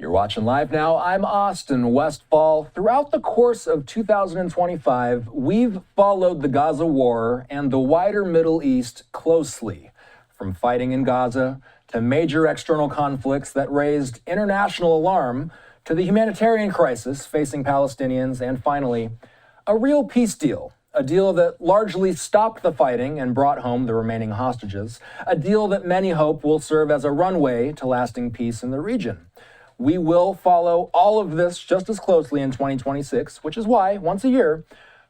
You're watching live now. I'm Austin Westfall. Throughout the course of 2025, we've followed the Gaza war and the wider Middle East closely. From fighting in Gaza to major external conflicts that raised international alarm to the humanitarian crisis facing Palestinians, and finally, a real peace deal. A deal that largely stopped the fighting and brought home the remaining hostages. A deal that many hope will serve as a runway to lasting peace in the region. We will follow all of this just as closely in 2026, which is why, once a year,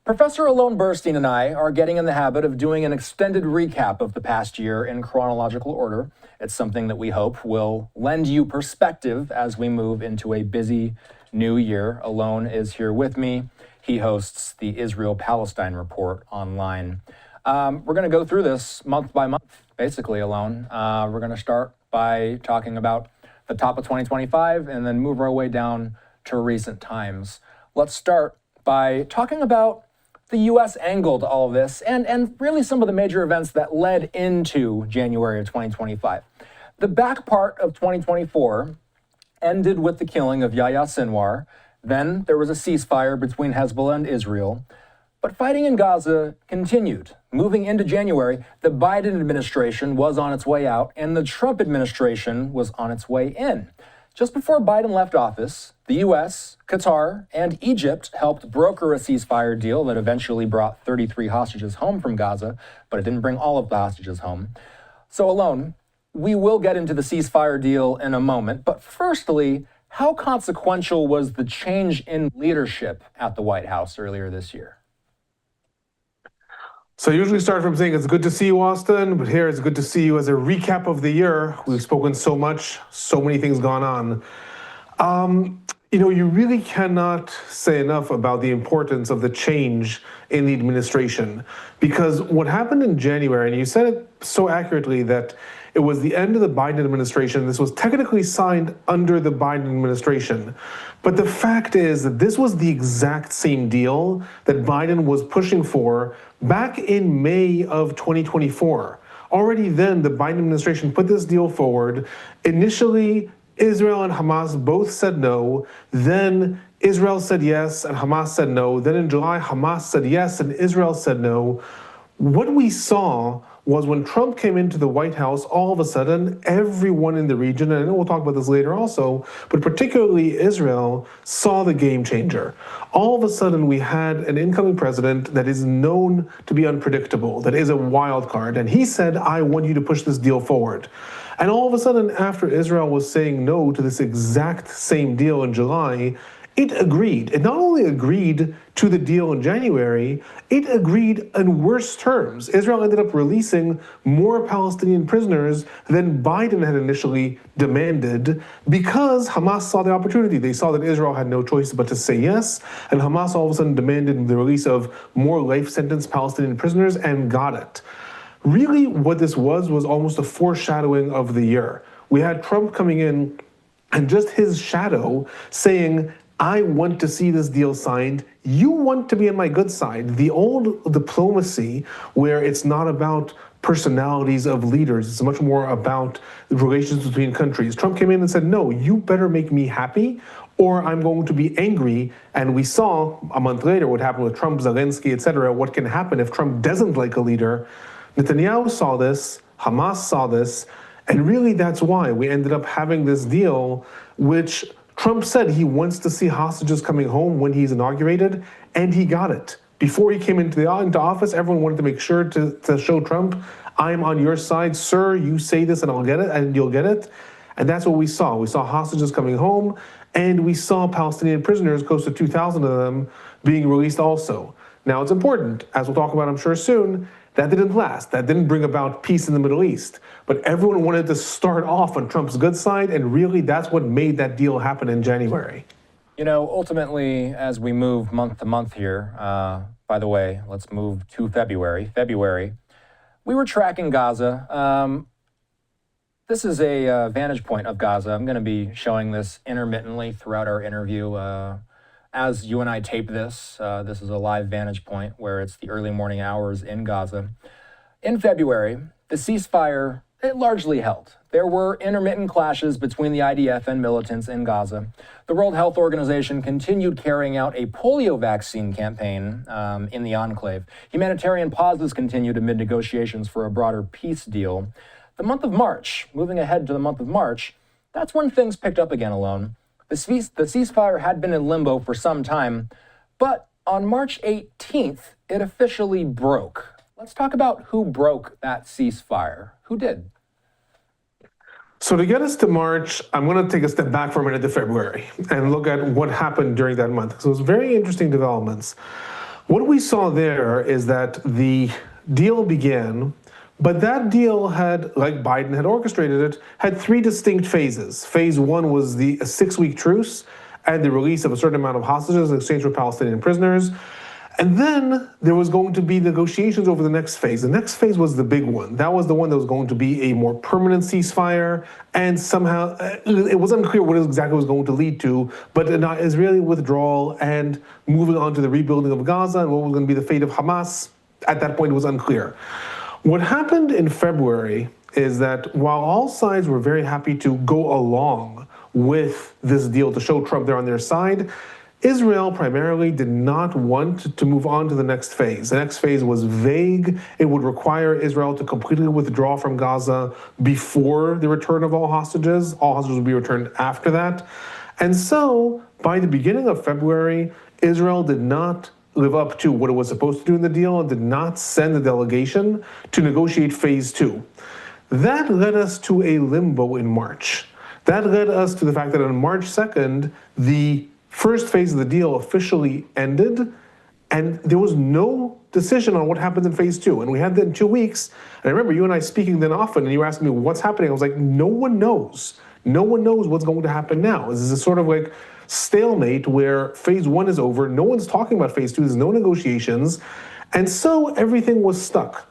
Professor Alon Burstein and I are getting in the habit of doing an extended recap of the past year in chronological order. It's something that we hope will lend you perspective as we move into a busy new year. Alon is here with me. He hosts the Israel-Palestine Report online. We're going to go through this month by month, basically, Alon. We're going to start by talking about the top of 2025 and then move our way down to recent times. Let's start by talking about the U.S. angle to all of this and really some of the major events that led into January of 2025. The back part of 2024 ended with the killing of Yahya Sinwar. Then there was a ceasefire between Hezbollah and Israel. But fighting in Gaza continued. Moving into January, the Biden administration was on its way out and the Trump administration was on its way in. Just before Biden left office, the U.S., Qatar, and Egypt helped broker a ceasefire deal that eventually brought 33 hostages home from Gaza, but it didn't bring all of the hostages home. So Alon, we will get into the ceasefire deal in a moment, but firstly, how consequential was the change in leadership at the White House earlier this year? So I usually start from saying it's good to see you, Austin, but here it's good to see you as a recap of the year. We've spoken so much, so many things gone on. You really cannot say enough about the importance of the change in the administration, because what happened in January, and you said it so accurately that it was the end of the Biden administration. This was technically signed under the Biden administration. But the fact is that this was the exact same deal that Biden was pushing for back in May of 2024. Already then, the Biden administration put this deal forward. Initially, Israel and Hamas both said no. Then Israel said yes and Hamas said no. Then in July, Hamas said yes and Israel said no. What we saw was when Trump came into the White House, all of a sudden, everyone in the region, and I know we'll talk about this later also, but particularly Israel, saw the game changer. All of a sudden, we had an incoming president that is known to be unpredictable, that is a wild card, and he said, I want you to push this deal forward. And all of a sudden, after Israel was saying no to this exact same deal in July, it agreed. It not only agreed to the deal in January, it agreed in worse terms. Israel ended up releasing more Palestinian prisoners than Biden had initially demanded because Hamas saw the opportunity. They saw that Israel had no choice but to say yes, and Hamas all of a sudden demanded the release of more life-sentenced Palestinian prisoners and got it. Really, what this was almost a foreshadowing of the year. We had Trump coming in and just his shadow saying, I want to see this deal signed. You want to be on my good side. The old diplomacy where it's not about personalities of leaders, it's much more about the relations between countries. Trump came in and said, no, you better make me happy or I'm going to be angry. And we saw a month later what happened with Trump, Zelensky, etc., what can happen if Trump doesn't like a leader. Netanyahu saw this, Hamas saw this, and really that's why we ended up having this deal, which Trump said he wants to see hostages coming home when he's inaugurated, and he got it. Before he came into office, everyone wanted to make sure to show Trump, I'm on your side, sir, you say this and I'll get it, and you'll get it. And that's what we saw. We saw hostages coming home, and we saw Palestinian prisoners, close to 2,000 of them, being released also. Now it's important, as we'll talk about I'm sure soon, that didn't last. That didn't bring about peace in the Middle East. But everyone wanted to start off on Trump's good side, and really that's what made that deal happen in January. You know, ultimately, as we move month to month here, by the way, let's move to February. We were tracking Gaza. This is a vantage point of Gaza. I'm going to be showing this intermittently throughout our interview. As you and I tape this, this is a live vantage point where it's the early morning hours in Gaza. In February, the ceasefire It largely held. There were intermittent clashes between the IDF and militants in Gaza. The World Health Organization continued carrying out a polio vaccine campaign in the enclave. Humanitarian pauses continued amid negotiations for a broader peace deal. The month of March, moving ahead to the month of March, that's when things picked up again, Alon. The ceasefire had been in limbo for some time, but on March 18th, it officially broke. Let's talk about who broke that ceasefire. Who did? So to get us to March, I'm going to take a step back for a minute to February and look at what happened during that month. So it was very interesting developments. What we saw there is that the deal began, but that deal had, like Biden had orchestrated it, had three distinct phases. Phase one was a 6-week truce and the release of a certain amount of hostages in exchange for Palestinian prisoners. And then there was going to be negotiations over the next phase. The next phase was the big one. That was the one that was going to be a more permanent ceasefire. And somehow, it was unclear what it exactly was going to lead to, but an Israeli withdrawal and moving on to the rebuilding of Gaza and what was going to be the fate of Hamas, at that point it was unclear. What happened in February is that while all sides were very happy to go along with this deal to show Trump they're on their side, Israel primarily did not want to move on to the next phase. The next phase was vague. It would require Israel to completely withdraw from Gaza before the return of all hostages. All hostages would be returned after that. And so, by the beginning of February, Israel did not live up to what it was supposed to do in the deal and did not send a delegation to negotiate phase two. That led us to a limbo in March. That led us to the fact that on March 2nd, the first phase of the deal officially ended, and there was no decision on what happens in phase two. And we had that in 2 weeks. And I remember you and I speaking then often, and you were asking me what's happening. I was like, no one knows. No one knows what's going to happen now. This is a sort of like stalemate where phase one is over. No one's talking about phase two. There's no negotiations. And so everything was stuck.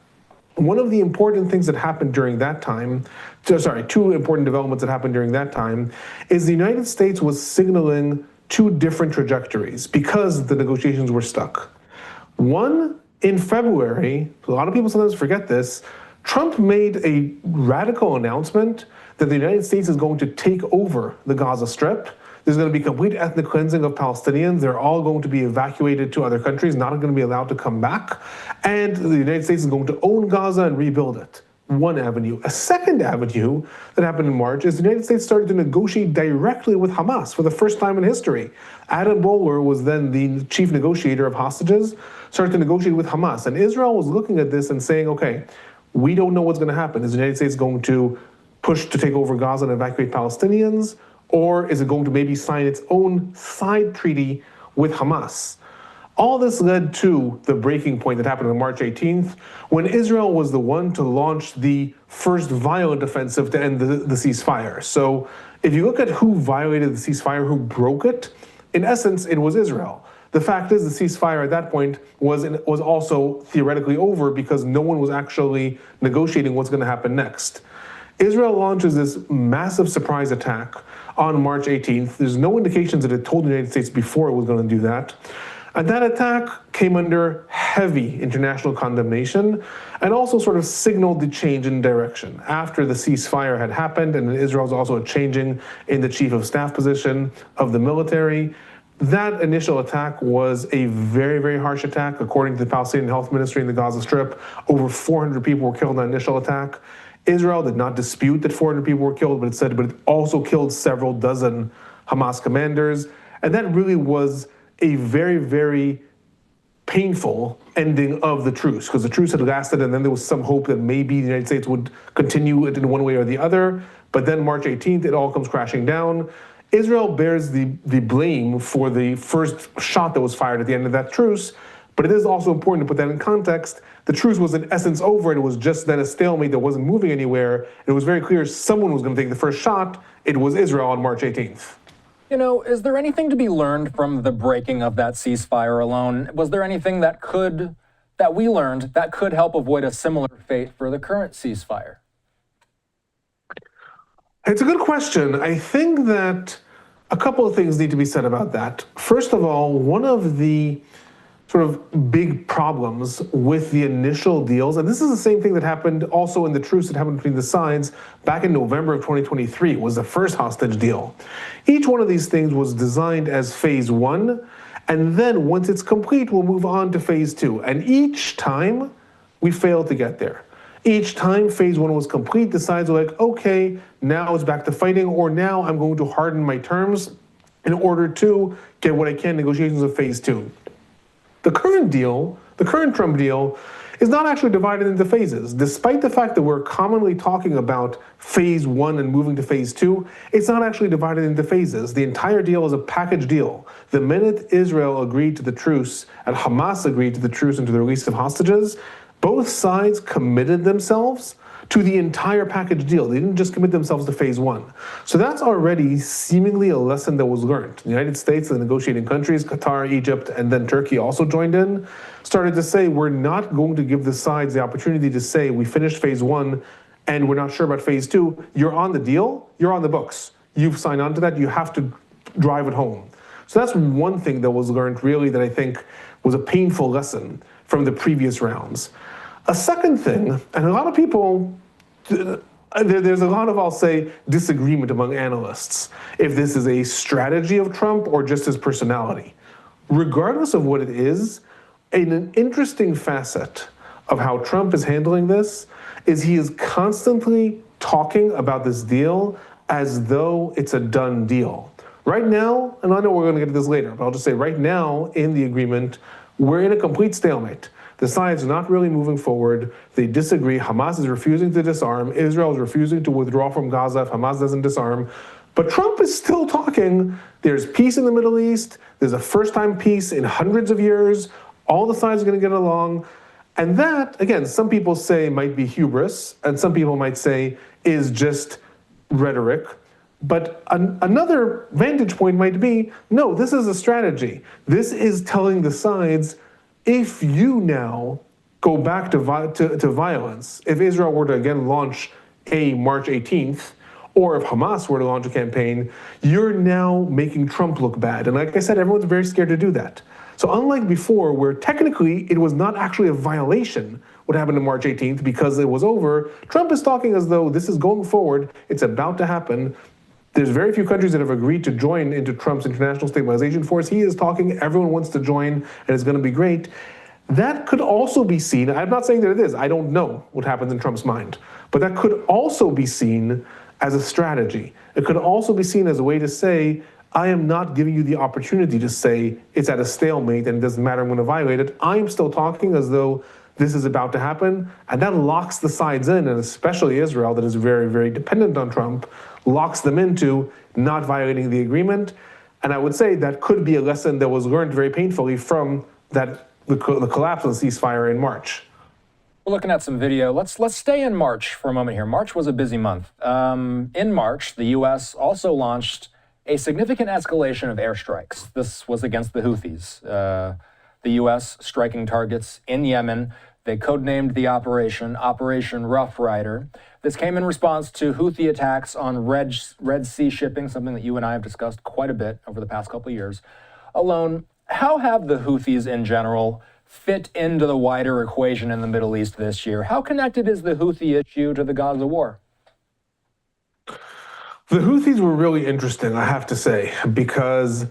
One of the important things that happened during that time, two important developments that happened during that time, is the United States was signaling two different trajectories because the negotiations were stuck. One, in February, a lot of people sometimes forget this, Trump made a radical announcement that the United States is going to take over the Gaza Strip. There's going to be complete ethnic cleansing of Palestinians. They're all going to be evacuated to other countries, not going to be allowed to come back. And the United States is going to own Gaza and rebuild it. One avenue. A second avenue that happened in March is the United States started to negotiate directly with Hamas for the first time in history. Adam Bowler was then the chief negotiator of hostages, started to negotiate with Hamas. And Israel was looking at this and saying, okay, we don't know what's going to happen. Is the United States going to push to take over Gaza and evacuate Palestinians? Or is it going to maybe sign its own side treaty with Hamas? All this led to the breaking point that happened on March 18th, when Israel was the one to launch the first violent offensive to end the ceasefire. So if you look at who violated the ceasefire, who broke it, in essence, it was Israel. The fact is the ceasefire at that point was also theoretically over because no one was actually negotiating what's going to happen next. Israel launches this massive surprise attack on March 18th. There's no indications that it told the United States before it was going to do that. And that attack came under heavy international condemnation and also sort of signaled the change in direction. After the ceasefire had happened and Israel's also changing in the chief of staff position of the military, that initial attack was a very, very harsh attack. According to the Palestinian Health Ministry in the Gaza Strip, over 400 people were killed in that initial attack. Israel did not dispute that 400 people were killed, but it also killed several dozen Hamas commanders. And that really was a very, very painful ending of the truce, because the truce had lasted and then there was some hope that maybe the United States would continue it in one way or the other. But then March 18th, it all comes crashing down. Israel bears the blame for the first shot that was fired at the end of that truce. But it is also important to put that in context. The truce was in essence over. It was just then a stalemate that wasn't moving anywhere. It was very clear someone was going to take the first shot. It was Israel on March 18th. You know, is there anything to be learned from the breaking of that ceasefire alone? Was there anything that we learned that could help avoid a similar fate for the current ceasefire? It's a good question. I think that a couple of things need to be said about that. First of all, one of the sort of big problems with the initial deals. And this is the same thing that happened also in the truce that happened between the sides back in November of 2023, was the first hostage deal. Each one of these things was designed as phase one, and then once it's complete, we'll move on to phase two. And each time we failed to get there. Each time phase one was complete, the sides were like, okay, now it's back to fighting, or now I'm going to harden my terms in order to get what I can, negotiations of phase two. The current deal, the current Trump deal, is not actually divided into phases. Despite the fact that we're commonly talking about phase one and moving to phase two, it's not actually divided into phases. The entire deal is a package deal. The minute Israel agreed to the truce and Hamas agreed to the truce and to the release of hostages, both sides committed themselves to the entire package deal. They didn't just commit themselves to phase one. So that's already seemingly a lesson that was learned. The United States, the negotiating countries, Qatar, Egypt, and then Turkey also joined in, started to say, we're not going to give the sides the opportunity to say, we finished phase one and we're not sure about phase two. You're on the deal, you're on the books. You've signed on to that, you have to drive it home. So that's one thing that was learned really that I think was a painful lesson from the previous rounds. A second thing, and a lot of people, there's a lot of, I'll say, disagreement among analysts, if this is a strategy of Trump or just his personality. Regardless of what it is, an interesting facet of how Trump is handling this is he is constantly talking about this deal as though it's a done deal. Right now, and I know we're going to get to this later, but I'll just say right now in the agreement, we're in a complete stalemate. The sides are not really moving forward. They disagree. Hamas is refusing to disarm. Israel is refusing to withdraw from Gaza if Hamas doesn't disarm. But Trump is still talking. There's peace in the Middle East. There's a first-time peace in hundreds of years. All the sides are going to get along. And that, again, some people say might be hubris, and some people might say is just rhetoric. But another vantage point might be, no, this is a strategy. This is telling the sides, if you now go back to violence, if Israel were to again launch a March 18th, or if Hamas were to launch a campaign, you're now making Trump look bad. And like I said, everyone's very scared to do that. So unlike before, where technically it was not actually a violation what happened on March 18th because it was over, Trump is talking as though this is going forward, it's about to happen. There's very few countries that have agreed to join into Trump's international stabilization force. He is talking, everyone wants to join, and it's going to be great. That could also be seen, I'm not saying that it is, I don't know what happens in Trump's mind, but that could also be seen as a strategy. It could also be seen as a way to say, I am not giving you the opportunity to say it's at a stalemate and it doesn't matter, I'm going to violate it. I'm still talking as though this is about to happen, and that locks the sides in, and especially Israel, that is very, very dependent on Trump, locks them into not violating the agreement. And I would say that could be a lesson that was learned very painfully from the collapse of the ceasefire in March. We're looking at some video. Let's stay in March for a moment here. March was a busy month. In March, the U.S. also launched a significant escalation of airstrikes. This was against the Houthis. The U.S. striking targets in Yemen. They codenamed the operation Operation Rough Rider. This came in response to Houthi attacks on Red Sea shipping, something that you and I have discussed quite a bit over the past couple of years. Alon, how have the Houthis in general fit into the wider equation in the Middle East this year? How connected is the Houthi issue to the Gaza war? The Houthis were really interesting, I have to say, because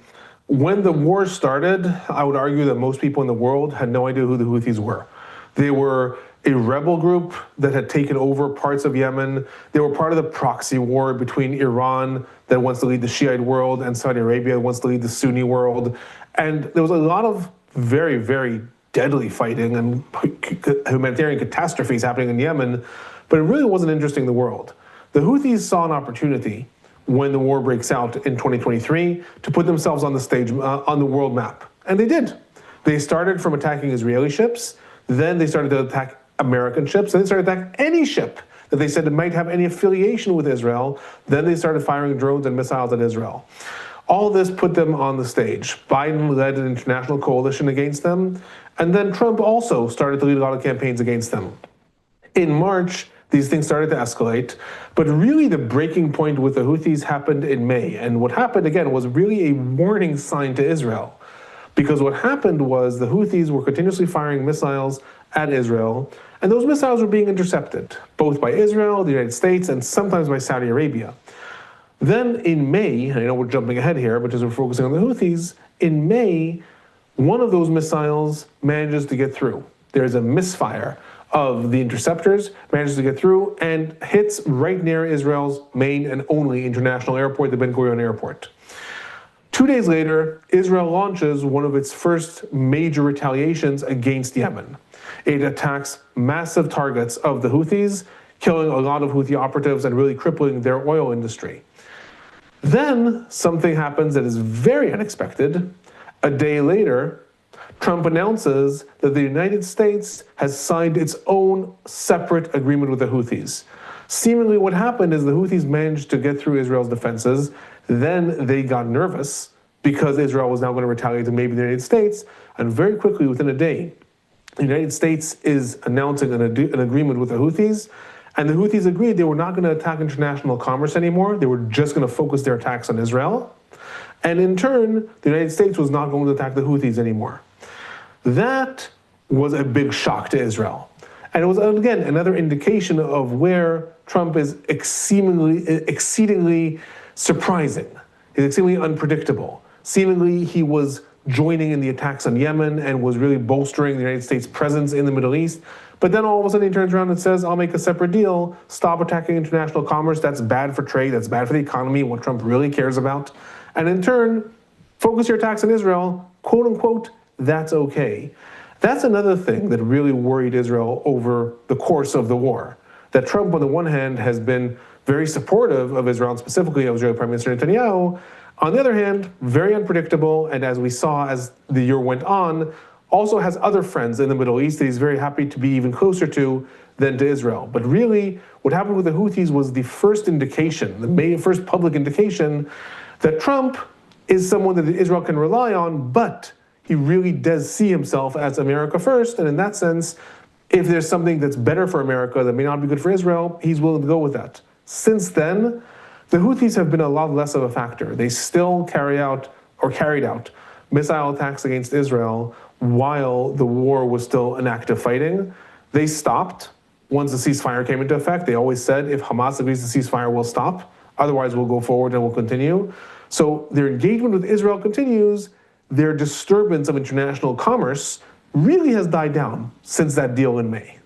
when the war started, I would argue that most people in the world had no idea who the Houthis were. They were a rebel group that had taken over parts of Yemen. They were part of the proxy war between Iran, that wants to lead the Shiite world, and Saudi Arabia, that wants to lead the Sunni world. And there was a lot of very, very deadly fighting and humanitarian catastrophes happening in Yemen, but it really wasn't interesting in the world. The Houthis saw an opportunity when the war breaks out in 2023 to put themselves on the stage, on the world map. And they did. They started from attacking Israeli ships, then they started to attack American ships, then they started to attack any ship that they said it might have any affiliation with Israel. Then they started firing drones and missiles at Israel. All this put them on the stage. Biden led an international coalition against them, and then Trump also started to lead a lot of campaigns against them. In March, these things started to escalate, but really the breaking point with the Houthis happened in May. And what happened, again, was really a warning sign to Israel. Because what happened was the Houthis were continuously firing missiles at Israel, and those missiles were being intercepted, both by Israel, the United States, and sometimes by Saudi Arabia. Then in May, I know we're jumping ahead here, but as we're focusing on the Houthis, in May, one of those missiles manages to get through. There's a misfire of the interceptors, manages to get through, and hits right near Israel's main and only international airport, the Ben Gurion Airport. 2 days later, Israel launches one of its first major retaliations against Yemen. It attacks massive targets of the Houthis, killing a lot of Houthi operatives and really crippling their oil industry. Then something happens that is very unexpected. A day later, Trump announces that the United States has signed its own separate agreement with the Houthis. Seemingly what happened is the Houthis managed to get through Israel's defenses. Then they got nervous because Israel was now going to retaliate to maybe the United States. And very quickly, within a day, the United States is announcing an agreement with the Houthis. And the Houthis agreed they were not going to attack international commerce anymore. They were just going to focus their attacks on Israel. And in turn, the United States was not going to attack the Houthis anymore. That was a big shock to Israel. And it was, again, another indication of where Trump is exceedingly surprising. He's exceedingly unpredictable. Seemingly, he was joining in the attacks on Yemen and was really bolstering the United States' presence in the Middle East. But then all of a sudden he turns around and says, I'll make a separate deal, stop attacking international commerce, that's bad for trade, that's bad for the economy, what Trump really cares about. And in turn, focus your attacks on Israel, quote unquote, that's okay. That's another thing that really worried Israel over the course of the war. That Trump, on the one hand, has been very supportive of Israel, and specifically of Israeli Prime Minister Netanyahu. On the other hand, very unpredictable, and as we saw as the year went on, also has other friends in the Middle East that he's very happy to be even closer to than to Israel. But really, what happened with the Houthis was the first indication, the first public indication that Trump is someone that Israel can rely on, but he really does see himself as America first, and in that sense, if there's something that's better for America that may not be good for Israel, he's willing to go with that. Since then, the Houthis have been a lot less of a factor. They still carried out missile attacks against Israel while the war was still in active fighting. They stopped once the ceasefire came into effect. They always said, if Hamas agrees to ceasefire, we'll stop. Otherwise, we'll go forward and we'll continue. So their engagement with Israel continues. Their disturbance of international commerce really has died down since that deal in May.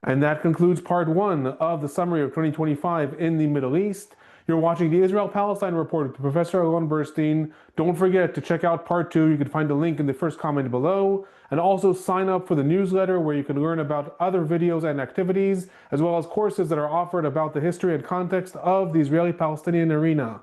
And that concludes part one of the summary of 2025 in the Middle East. You're watching the Israel-Palestine Report with Professor Alon Burstein. Don't forget to check out part two. You can find a link in the first comment below. And also sign up for the newsletter where you can learn about other videos and activities, as well as courses that are offered about the history and context of the Israeli-Palestinian arena.